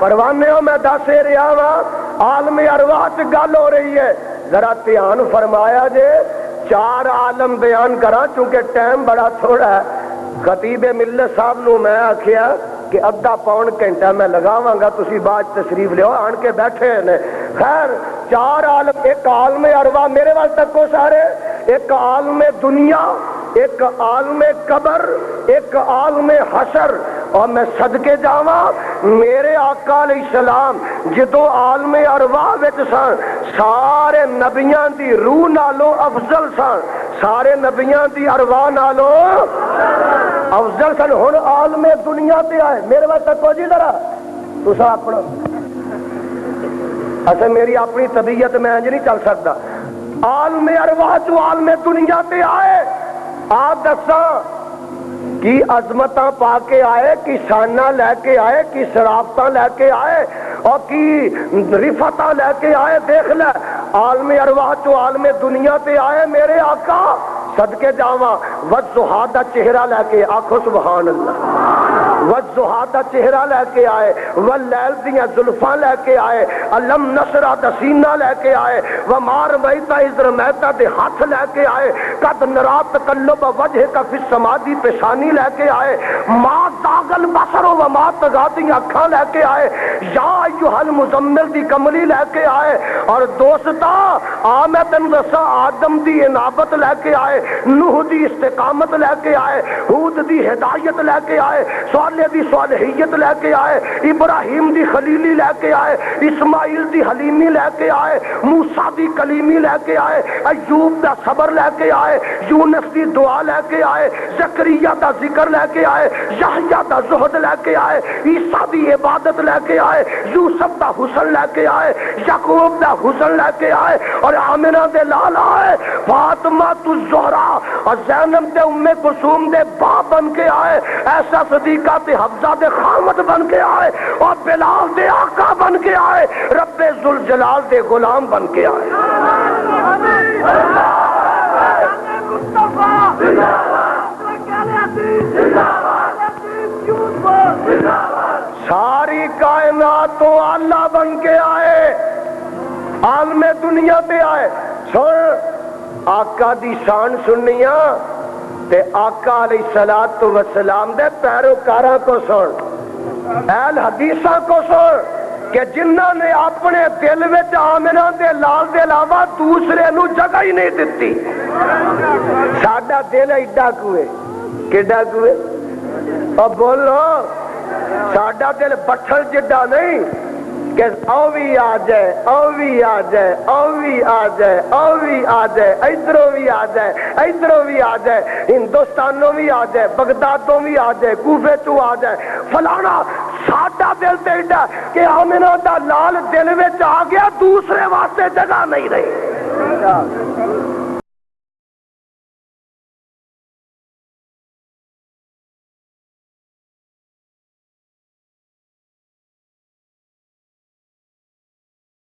परवाने हो मैं दस रहा वा आलम अरवाह च गल हो रही है, जरा ध्यान फरमाया जे। चार आलम बयान करा क्योंकि टाइम बड़ा थोड़ा है। खतीब मिल्लत साहब नूं मैं आखिया कि अद्धा पौन घंटा मैं लगावांगा, तुसी बाद तशरीफ लियो, आन के बैठे ने। खैर चार आलम, एक आलम अरवा मेरे वाल तको सारे, एक आलम दुनिया, एक आलम कबर, एक आलम हशर। और मैं सदके जावा मेरे आका अलैहिस्सलाम जदों आलम अरवाह विच सन सारे नबियां दी रूह नालों अफजल सन, सारे नबियां दी अरवाह नालों अफजल सन। हुण आलम दुनिया ते आए मेरे वाल तको जी जरा तुसा अपना। अच्छा मेरी अपनी तबीयत मैं इंज नहीं चल सकता। आलम अरवाह जो आलम दुनिया ते आए, आप दसा की अजमतां पाके आए, की शाना लैके आए, की शराफतां लैके आए और की रिफता लैके आए। देख ले आलम अरवाह जो आलम दुनिया ते आए मेरे आका सदके जावा वज़ुहा दा चेहरा लैके, आखो सुभान अल्लाह। वज़ुहा दा चेहरा लैके आए, वल्लैल दियां जुल्फां लैके आए, अलम नशरा दा सीना लैके आए, व मार मैता इज़र मैता दे हाथ लैके आए, कद नरात तकल्लुब वजह का फिस समादी पेशानी लैके आए, मा दागल बसरो व मा तगा दी अखां लैके आए, या अय्युहल मुज़म्मिल दी कमली लैके आए। और दोस्ता आ मैं तैनूं दस्सां आदम दी इनाबत लैके आए, नूह दी इस्तिकामत लैके आए, हूद दी हिदायत लैके आए, साले दी सालहियत लैके आए, इब्राहिम दी खलीली लैके आए, इस्माइल दी हलीमी लैके आए, मूसा दी कलीमी लैके आए, अय्यूब दा सबर लैके आए, यूनुस दी दुआ लैके आए, जकरिया दा जिक्र लैके आए, यहया दा ज़ुहद लैके आए, ईसा दी इबादत लैके आए, यूसुफ दा हुस्न लैके आए, याकूब दा हुस्न लैके आए और आमिना दे लाल आए, फातिमा तु ज़ोहरा और ज़ैनब दे उम्मे कुलसूम दे बाप बन के आए, ऐसा सदीका ते हफ्जा दे खामद बन के आए और बिलाल दे आका बन के आए, रब्बे जुल जलाल दे गुलाम बन के आए। सारी कायनात तो अल्लाह बन के आए, आलम दुनिया पे आए। सुन आका दी शान सुनिया ते आका अलैहिस्सलातु वस्सलाम दे पैरोकारां को सुन, अहल हदीसां को सुन कि जिन्हां ने अपने दिल विच आमिना दे लाल दे अलावा दूसरे नूं जगह ही नहीं दिती। साडा दिल एडा कुए किड्डा कुए, और बोलो साडा दिल बट्ठल जिड्डा नहीं कि औ भी आ जाए, औ भी आ जाए, औ भी आ जाए, औ भी आ जाए, इधरों भी आ जाए, इधरों भी आ जाए, हिंदुस्तानों भी आ जाए, बगदादों भी आ जाए, कूफे तू आ जाए, फलाना। साडा दिल ते एडा कि आमिना दा लाल दिल विच आ गया, दूसरे वास्ते जगह नहीं रही।